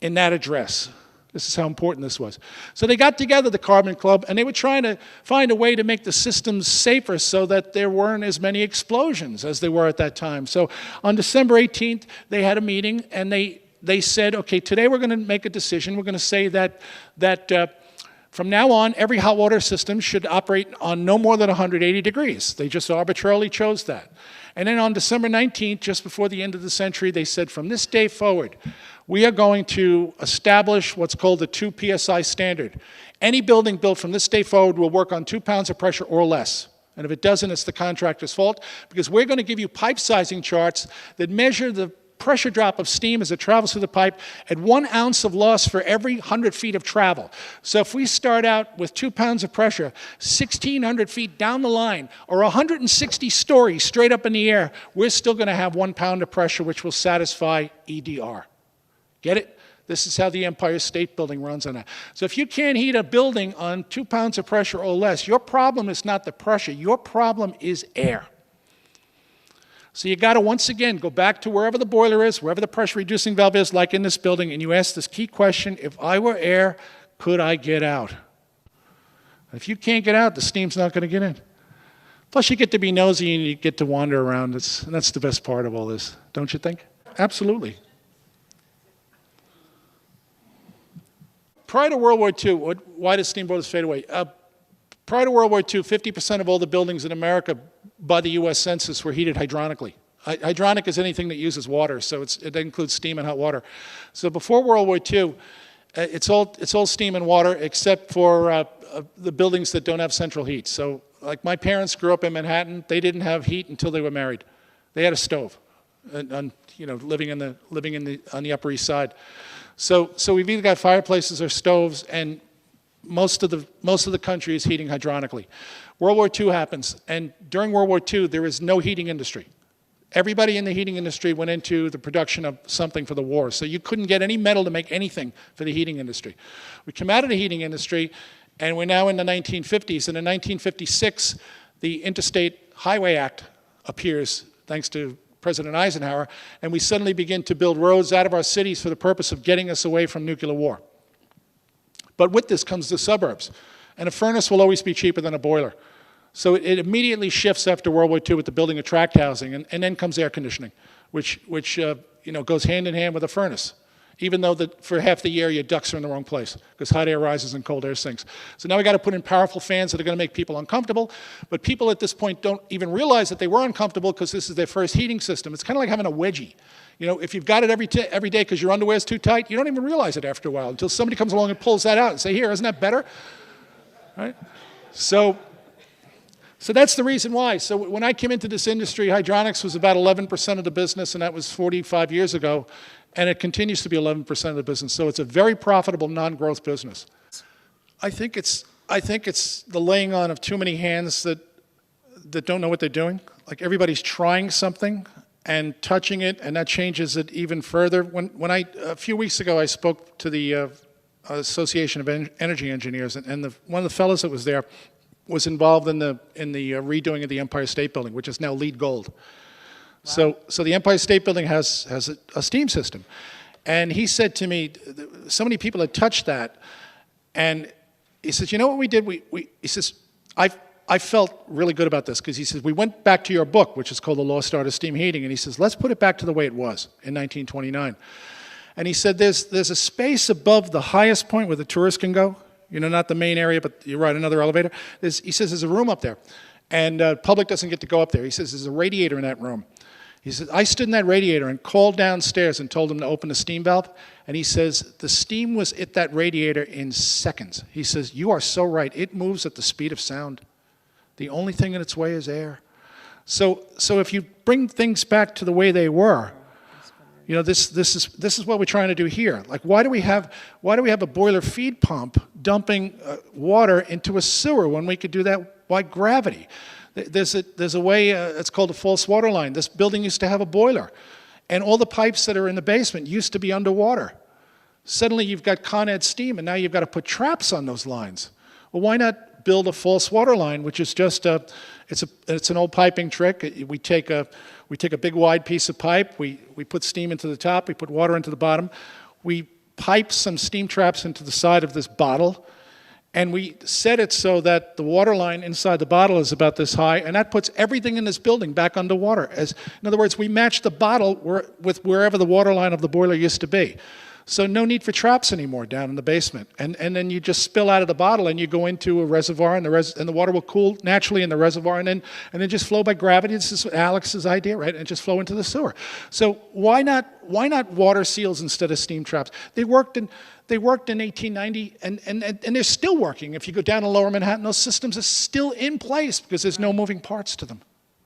in that address? This is how important this was. So they got together, the Carbon Club, and they were trying to find a way to make the systems safer so that there weren't as many explosions as there were at that time. So on December 18th, they had a meeting, and they said, okay, today we're going to make a decision. We're going to say that from now on, every hot water system should operate on no more than 180 degrees. They just arbitrarily chose that. And then on December 19th, just before the end of the century, they said, from this day forward, we are going to establish what's called the 2 psi standard. Any building built from this day forward will work on 2 pounds of pressure or less. And if it doesn't, it's the contractor's fault, because we're going to give you pipe sizing charts that measure the pressure drop of steam as it travels through the pipe at 1 ounce of loss for every 100 feet of travel. So if we start out with 2 pounds of pressure, 1,600 feet down the line, or 160 stories straight up in the air, we're still going to have 1 pound of pressure, which will satisfy EDR. Get it? This is how the Empire State Building runs on that. So if you can't heat a building on 2 pounds of pressure or less, your problem is not the pressure. Your problem is air. So you got to, once again, go back to wherever the boiler is, wherever the pressure reducing valve is, like in this building, and you ask this key question, if I were air, could I get out? If you can't get out, the steam's not going to get in. Plus, you get to be nosy and you get to wander around. And that's the best part of all this, don't you think? Absolutely. Prior to World War II, why did steam boilers fade away? Prior to World War II, 50% of all the buildings in America by the U.S. Census were heated hydronically. Hydronic is anything that uses water, so it includes steam and hot water. So before World War II, it's all steam and water except for the buildings that don't have central heat. So like my parents grew up in Manhattan, they didn't have heat until they were married. They had a stove, living on the Upper East Side. So we've either got fireplaces or stoves, and most of the country is heating hydronically. World War II happens, and during World War II, there is no heating industry. Everybody in the heating industry went into the production of something for the war, so you couldn't get any metal to make anything for the heating industry. We come out of the heating industry, and we're now in the 1950s, and in 1956, the Interstate Highway Act appears, thanks to President Eisenhower, and we suddenly begin to build roads out of our cities for the purpose of getting us away from nuclear war. But with this comes the suburbs, and a furnace will always be cheaper than a boiler. So it immediately shifts after World War II with the building of tract housing, and then comes air conditioning, which goes hand in hand with a furnace. even though for half the year your ducts are in the wrong place because hot air rises and cold air sinks. So now we got to put in powerful fans that are going to make people uncomfortable, but people at this point don't even realize that they were uncomfortable because this is their first heating system. It's kind of like having a wedgie. You know, if you've got it every day because your underwear is too tight, you don't even realize it after a while until somebody comes along and pulls that out and say, here, isn't that better? Right? So that's the reason why. So when I came into this industry, hydronics was about 11% of the business, and that was 45 years ago, and it continues to be 11% of the business. So it's a very profitable non-growth business. I think it's the laying on of too many hands that don't know what they're doing. Like everybody's trying something and touching it, and that changes it even further. A few weeks ago, I spoke to the Association of Energy Engineers, and one of the fellows that was there was involved in the redoing of the Empire State Building, which is now LEED Gold. Wow. So the Empire State Building has a steam system, and he said to me, so many people had touched that, and he says, you know what we did? He says, I felt really good about this because he says, we went back to your book, which is called The Lost Art of Steam Heating, and he says, let's put it back to the way it was in 1929. And he said, there's a space above the highest point where the tourists can go, you know, not the main area, but you're right, another elevator. He says, there's a room up there, and public doesn't get to go up there. He says, there's a radiator in that room. He says, I stood in that radiator and called downstairs and told them to open the steam valve, and he says, the steam was at that radiator in seconds. He says, you are so right. It moves at the speed of sound. The only thing in its way is air. So if you bring things back to the way they were, you know, this is what we're trying to do here. Like, why do we have a boiler feed pump dumping water into a sewer when we could do that by gravity? There's a way. It's called a false water line. This building used to have a boiler, and all the pipes that are in the basement used to be underwater. Suddenly, you've got Con Ed steam, and now you've got to put traps on those lines. Well, why not build a false water line, which is just it's an old piping trick. We take a big wide piece of pipe, we put steam into the top, we put water into the bottom, we pipe some steam traps into the side of this bottle, and we set it so that the water line inside the bottle is about this high, and that puts everything in this building back underwater. In other words, we match the bottle with wherever the water line of the boiler used to be. So no need for traps anymore down in the basement. And then you just spill out of the bottle and you go into a reservoir, and the water will cool naturally in the reservoir and then just flow by gravity. This is Alex's idea, right? And just flow into the sewer. So why not water seals instead of steam traps? They worked in 1890 and they're still working. If you go down to Lower Manhattan, those systems are still in place because there's no moving parts to them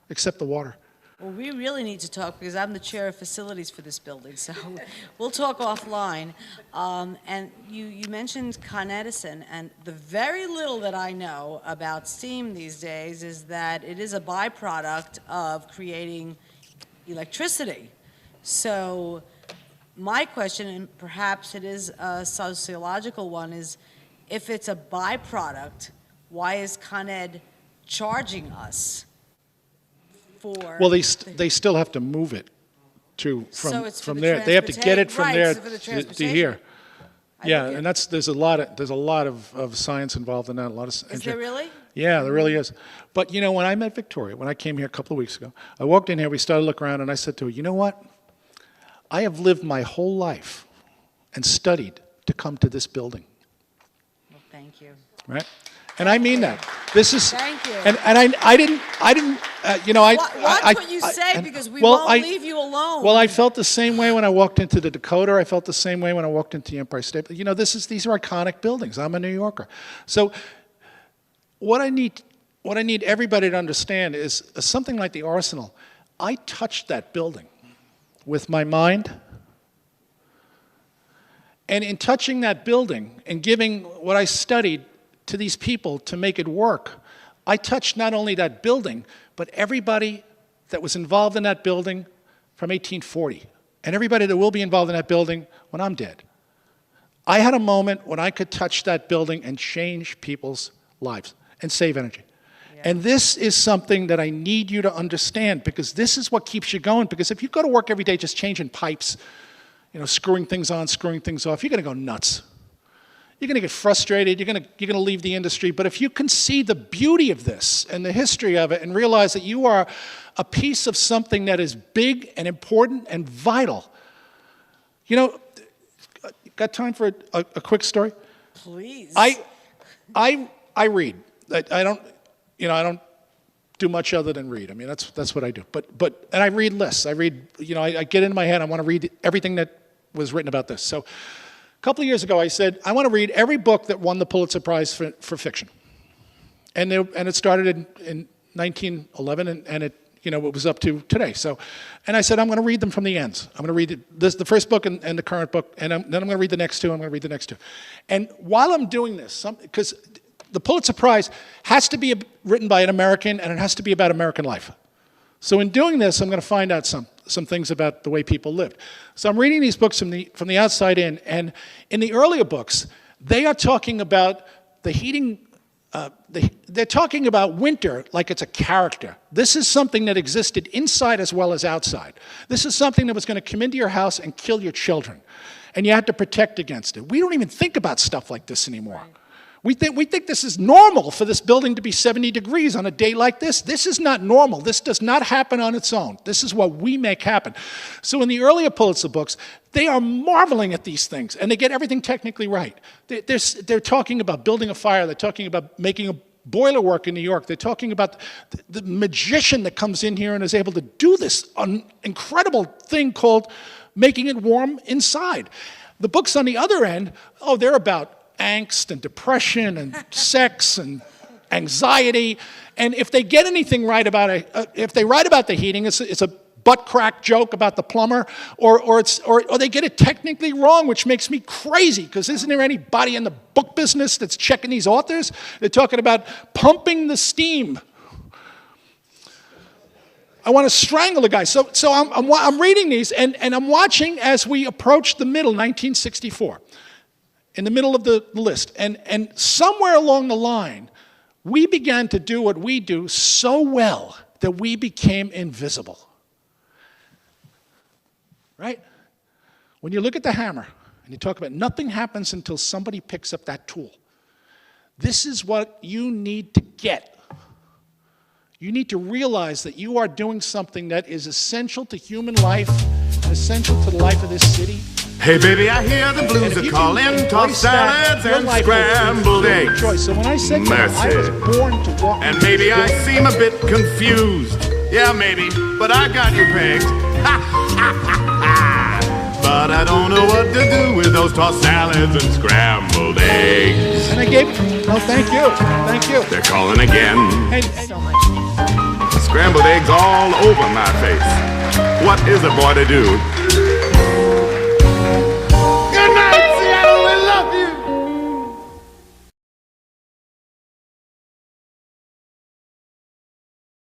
except the water. Well, we really need to talk because I'm the chair of facilities for this building, so we'll talk offline. And you mentioned Con Edison, and the very little that I know about steam these days is that it is a byproduct of creating electricity. So my question, and perhaps it is a sociological one, is if it's a byproduct, why is Con Ed charging us? Well, they still have to move it from there. They have to get it from there to here. Yeah, and there's a lot of science involved in that. Is there really? Yeah, there really is. But you know, when I met Victoria, when I came here a couple of weeks ago, I walked in here, we started to look around, and I said to her, you know what? I have lived my whole life and studied to come to this building. Well, thank you. Right? And I mean that. This is. Thank you. And I didn't. You know, Watch what you say because we won't leave you alone. Well, I felt the same way when I walked into the Dakota. I felt the same way when I walked into the Empire State. You know, these are iconic buildings. I'm a New Yorker, so what I need everybody to understand is something like the Arsenal. I touched that building with my mind. And in touching that building and giving what I studied to these people to make it work, I touched not only that building, but everybody that was involved in that building from 1840, and everybody that will be involved in that building when I'm dead. I had a moment when I could touch that building and change people's lives and save energy. Yeah. And this is something that I need you to understand, because this is what keeps you going. Because if you go to work every day just changing pipes, you know, screwing things on, screwing things off, you're going to go nuts. You're going to get frustrated. You're going to leave the industry. But if you can see the beauty of this and the history of it and realize that you are a piece of something that is big and important and vital, you know, got time for a quick story? Please. I read. I don't do much other than read. I mean, that's what I do. And I read lists. I read, I get into my head, I want to read everything that was written about this. So a couple of years ago, I said, I want to read every book that won the Pulitzer Prize for fiction. And it started in 1911, and it was up to today. So, and I said, I'm going to read them from the ends. I'm going to read the first book and the current book, and then I'm going to read the next two, I'm going to read the next two. And while I'm doing this, because the Pulitzer Prize has to be written by an American, and it has to be about American life. So in doing this, I'm going to find out some things about the way people lived. So I'm reading these books from the outside in, and in the earlier books, they are talking about the heating. They're talking about winter like it's a character. This is something that existed inside as well as outside. This is something that was going to come into your house and kill your children, and you had to protect against it. We don't even think about stuff like this anymore. Right. We think this is normal for this building to be 70 degrees on a day like this. This is not normal. This does not happen on its own. This is what we make happen. So in the earlier Pulitzer books, they are marveling at these things, and they get everything technically right. They're talking about building a fire. They're talking about making a boiler work in New York. They're talking about the magician that comes in here and is able to do this incredible thing called making it warm inside. The books on the other end, they're about angst and depression and sex and anxiety. And if they get anything right about if they write about the heating, it's a butt crack joke about the plumber, or they get it technically wrong, which makes me crazy, because isn't there anybody in the book business that's checking these authors? They're talking about pumping the steam. I want to strangle the guy. So I'm reading these, and I'm watching as we approach the middle, 1964. In the middle of the list. And somewhere along the line, we began to do what we do so well that we became invisible. Right? When you look at the hammer and you talk about nothing happens until somebody picks up that tool. This is what you need to get. You need to realize that you are doing something that is essential to human life and essential to the life of this city. Hey baby, I hear the blues are calling, tossed salads and scrambled eggs. So when I said that, I was born to walk. And maybe I seem a bit confused. Yeah, maybe, but I got you pegged. But I don't know what to do with those tossed salads and scrambled eggs. And I gave it. No, thank you. Thank you. They're calling again. Thank you so much. Scrambled eggs all over my face. What is a boy to do?